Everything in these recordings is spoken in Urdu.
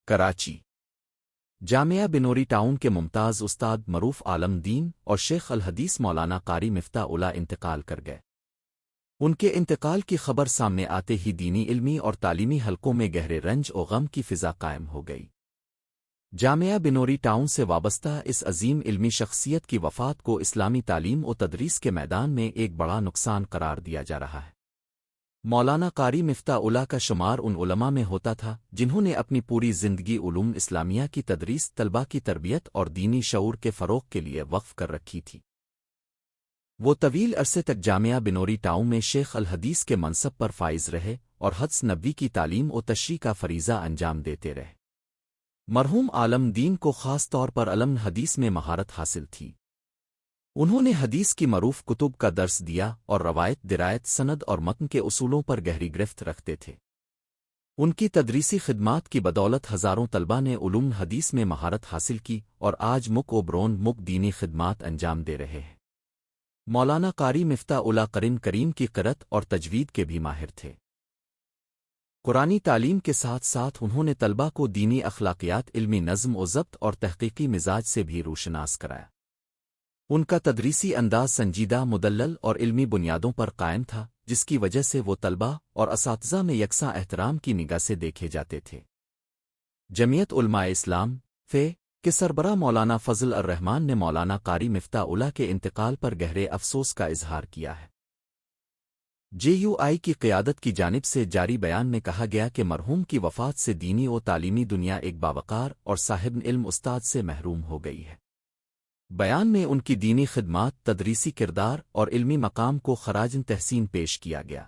کراچی جامعہ بنوری ٹاؤن کے ممتاز استاد معروف عالم دین اور شیخ الحدیث مولانا قاری مفتاح اللہ انتقال کر گئے۔ ان کے انتقال کی خبر سامنے آتے ہی دینی علمی اور تعلیمی حلقوں میں گہرے رنج و غم کی فضا قائم ہو گئی۔ جامعہ بنوری ٹاؤن سے وابستہ اس عظیم علمی شخصیت کی وفات کو اسلامی تعلیم و تدریس کے میدان میں ایک بڑا نقصان قرار دیا جا رہا ہے۔ مولانا قاری مفتاح اللہ کا شمار ان علماء میں ہوتا تھا جنہوں نے اپنی پوری زندگی علوم اسلامیہ کی تدریس، طلباء کی تربیت اور دینی شعور کے فروغ کے لیے وقف کر رکھی تھی۔ وہ طویل عرصے تک جامعہ بنوری ٹاؤن میں شیخ الحدیث کے منصب پر فائز رہے اور حدیث نبوی کی تعلیم و تشریح کا فریضہ انجام دیتے رہے۔ مرحوم عالم دین کو خاص طور پر علم حدیث میں مہارت حاصل تھی۔ انہوں نے حدیث کی معروف کتب کا درس دیا اور روایت، درایت، سند اور متن کے اصولوں پر گہری گرفت رکھتے تھے۔ ان کی تدریسی خدمات کی بدولت ہزاروں طلباء نے علوم حدیث میں مہارت حاصل کی اور آج مک و برون مک دینی خدمات انجام دے رہے ہیں۔ مولانا قاری مفتاح اللہ قرآن کریم کی قرأت اور تجوید کے بھی ماہر تھے۔ قرآنی تعلیم کے ساتھ ساتھ انہوں نے طلباء کو دینی اخلاقیات، علمی نظم و ضبط اور تحقیقی مزاج سے بھی روشناس کرایا۔ ان کا تدریسی انداز سنجیدہ، مدلل اور علمی بنیادوں پر قائم تھا، جس کی وجہ سے وہ طلباء اور اساتذہ میں یکساں احترام کی نگاہ سے دیکھے جاتے تھے۔ جمعیت علماء اسلام کے سربراہ مولانا فضل الرحمان نے مولانا قاری مفتاح اللہ کے انتقال پر گہرے افسوس کا اظہار کیا ہے۔ JUI کی قیادت کی جانب سے جاری بیان میں کہا گیا کہ مرحوم کی وفات سے دینی و تعلیمی دنیا ایک باوقار اور صاحب علم استاد سے محروم ہو گئی ہے۔ بیان میں ان کی دینی خدمات، تدریسی کردار اور علمی مقام کو خراج تحسین پیش کیا گیا۔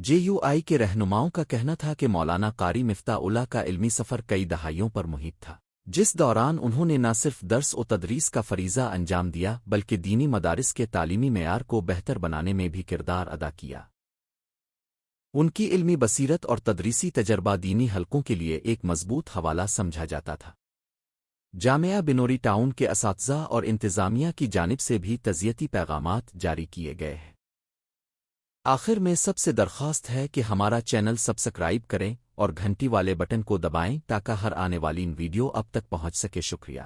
JUI کے رہنماؤں کا کہنا تھا کہ مولانا قاری مفتاح اللہ کا علمی سفر کئی دہائیوں پر محیط تھا، جس دوران انہوں نے نہ صرف درس و تدریس کا فریضہ انجام دیا بلکہ دینی مدارس کے تعلیمی معیار کو بہتر بنانے میں بھی کردار ادا کیا۔ ان کی علمی بصیرت اور تدریسی تجربہ دینی حلقوں کے لیے ایک مضبوط حوالہ سمجھا جاتا تھا۔ جامعہ بنوری ٹاؤن کے اساتذہ اور انتظامیہ کی جانب سے بھی تعزیتی پیغامات جاری کیے گئے ہیں۔ آخر میں سب سے درخواست ہے کہ ہمارا چینل سبسکرائب کریں اور گھنٹی والے بٹن کو دبائیں تاکہ ہر آنے والی ویڈیو اب تک پہنچ سکے۔ شکریہ۔